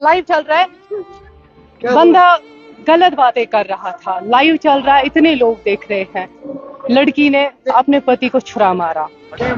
Live चल रहा है, बंदा गलत बातें कर रहा था, लाइव चल रहा है, इतने लोग देख रहे हैं। लड़की ने अपने पति को छुरा मारा। प्लीज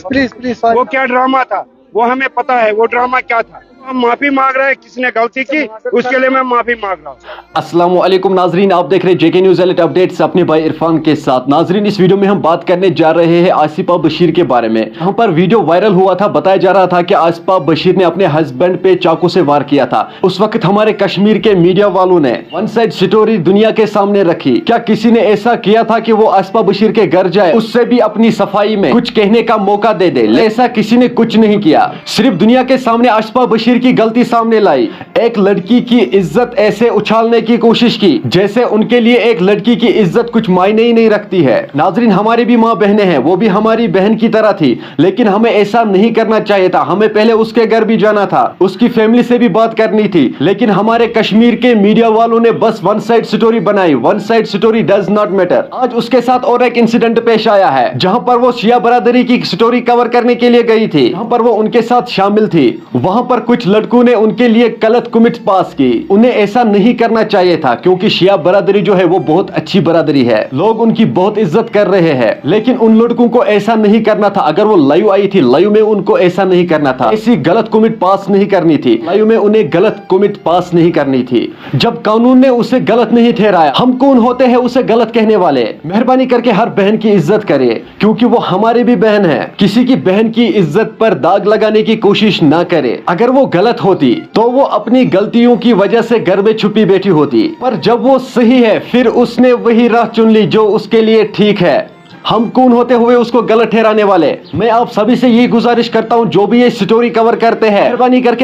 प्लीज प्लीज, वो क्या ड्रामा था वो हमें पता है। वो ड्रामा क्या था, हम माफी मांग रहे हैं, किसने गलती की उसके लिए मैं माफी मांग रहा हूँ। अस्सलाम वालेकुम नाजरीन, आप देख रहे हैं जेके न्यूज़ अलर्ट अपडेट्स अपने भाई इरफान के साथ। नाजरीन, इस वीडियो में हम बात करने जा रहे हैं आसिफा बशीर के बारे में। यहाँ पर वीडियो वायरल हुआ था, बताया जा रहा था कि आसिफा बशीर ने अपने हस्बैंड पे चाकू से वार किया था। उस वक्त हमारे कश्मीर के मीडिया वालों ने वन साइड स्टोरी दुनिया के सामने रखी। क्या किसी ने ऐसा किया था कि वो आसिफा बशीर के घर जाए, उससे भी अपनी सफाई में कुछ कहने का मौका दे दे? ऐसा किसी ने कुछ नहीं किया, सिर्फ दुनिया के सामने आसिफा बशीर की गलती सामने लाई। एक लड़की की इज्जत ऐसे उछालने की कोशिश की जैसे उनके लिए एक लड़की की इज्जत कुछ मायने ही नहीं रखती है। नाजरीन, हमारी भी माँ बहनें हैं, वो भी हमारी बहन की तरह थी, लेकिन हमें ऐसा नहीं करना चाहिए था। हमें पहले उसके घर भी जाना था, उसकी फैमिली से भी बात करनी थी, लेकिन हमारे कश्मीर के मीडिया वालों ने बस वन साइड स्टोरी बनाई। One side story does not matter. आज उसके साथ और एक इंसिडेंट पेश आया है, जहां पर वो शिया बरादरी की स्टोरी कवर करने के लिए गई थी, जहां पर वो उनके साथ शामिल थी। वहां पर कुछ लड़कों ने उनके लिए गलत कमेंट पास की। उन्हें ऐसा नहीं करना चाहिए था, क्योंकि शिया बरादरी जो है वो बहुत अच्छी बरादरी है, लोग उनकी बहुत इज्जत कर रहे हैं, लेकिन उन लड़कों को ऐसा नहीं करना था। अगर वो लाइव आई थी, लाइव में उनको ऐसा नहीं करना था, ऐसी गलत कमेंट पास नहीं करनी थी, लाइव में उन्हें गलत कमेंट पास नहीं करनी थी। जब कानून ने उसे गलत नहीं ठहराया, हम कौन होते हैं उसे गलत कहने वाले? मेहरबानी करके हर बहन की इज्जत करे, क्योंकि वो हमारी भी बहन है। किसी की बहन की इज्जत पर दाग लगाने की कोशिश ना करे। अगर वो गलत होती तो वो अपनी गलतियों की वजह से घर में छुपी बैठी होती, पर जब वो सही है फिर उसने वही राह चुन ली जो उसके लिए ठीक है। हम कौन होते हुए उसको गलत ठहराने वाले? मैं आप सभी से यही गुजारिश करता हूं, जो भी ये स्टोरी कवर करते हैं,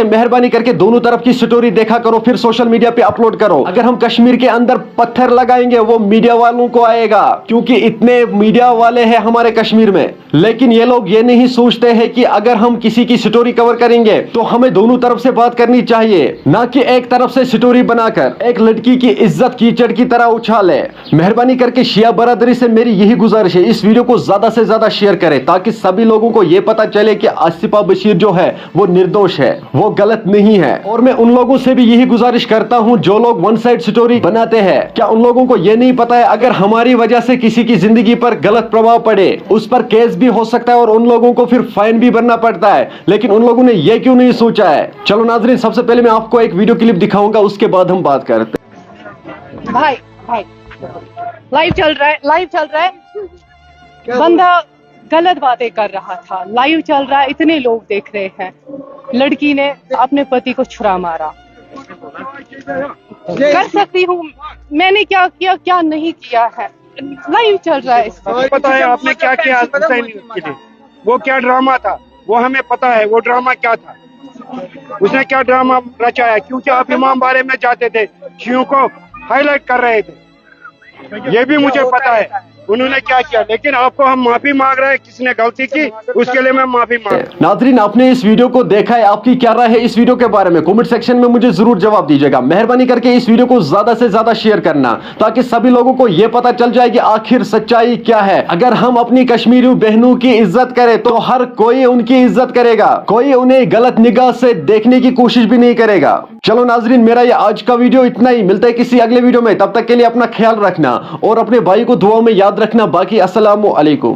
मेहरबानी करके दोनों तरफ की स्टोरी देखा करो, फिर सोशल मीडिया पे अपलोड करो। अगर हम कश्मीर के अंदर पत्थर लगाएंगे वो मीडिया वालों को आएगा, क्योंकि इतने मीडिया वाले हैं हमारे कश्मीर में। लेकिन ये लोग ये नहीं सोचते हैं कि अगर हम किसी की स्टोरी कवर करेंगे तो हमें दोनों तरफ से बात करनी चाहिए, ना कि एक तरफ से स्टोरी बनाकर एक लड़की की इज्जत कीचड़ की तरह उछाले। मेहरबानी करके शिया बरादरी से मेरी यही गुजारिश है, इस वीडियो को ज्यादा से ज्यादा शेयर करें, ताकि सभी लोगों को यह पता चले कि आसिफा बशीर जो है वो निर्दोष है, वो गलत नहीं है। और मैं उन लोगों से भी यही गुजारिश करता हूं जो लोग वन साइड स्टोरी बनाते हैं, क्या उन लोगों को यह नहीं पता है अगर हमारी वजह से किसी की जिंदगी पर गलत प्रभाव पड़े, उस पर केस भी हो सकता है और उन लोगों को फिर फाइन भी भरना पड़ता है, लेकिन उन लोगों ने यह क्यों नहीं सोचा है? चलो नाजरीन, सबसे पहले मैं आपको एक वीडियो क्लिप दिखाऊंगा, उसके बाद हम बात करते हैं। भाई भाई लाइव चल रहा है, बंदा गलत बातें कर रहा था, लाइव चल रहा है, इतने लोग देख रहे हैं। लड़की ने अपने पति को छुरा मारा। कर सकती हूँ, मैंने क्या किया क्या नहीं किया है, लाइव चल रहा है। इस पर पता है आपने क्या किया हुसैन के लिए? वो क्या ड्रामा था वो हमें पता है। वो ड्रामा क्या था, उसने क्या ड्रामा रचाया? क्योंकि आप इमाम बारे में जाते थे, शियों को हाईलाइट कर रहे थे, ये भी मुझे पता है उन्होंने क्या किया, लेकिन आपको हम माफी मांग रहे हैं, किसने गलती की उसके लिए मैं माफी मांग रहा हूं। नाजरीन, आपने इस वीडियो को देखा है, आपकी क्या राय है इस वीडियो के बारे में? कमेंट सेक्शन में मुझे जरूर जवाब दीजिएगा। मेहरबानी करके इस वीडियो को ज्यादा से ज्यादा शेयर करना, ताकि सभी लोगों को यह पता चल जाए कि आखिर सच्चाई क्या है। अगर हम अपनी कश्मीरी बहनों की इज्जत करें तो हर कोई उनकी इज्जत करेगा, कोई उन्हें गलत निगाह से देखने की कोशिश भी नहीं करेगा। चलो नाजरीन, मेरा ये आज का वीडियो इतना ही, मिलते हैं किसी अगले वीडियो में, तब तक के लिए अपना ख्याल रखना और अपने भाई को दुआ में याद रखना। बाकी अस्सलामु अलैकुम।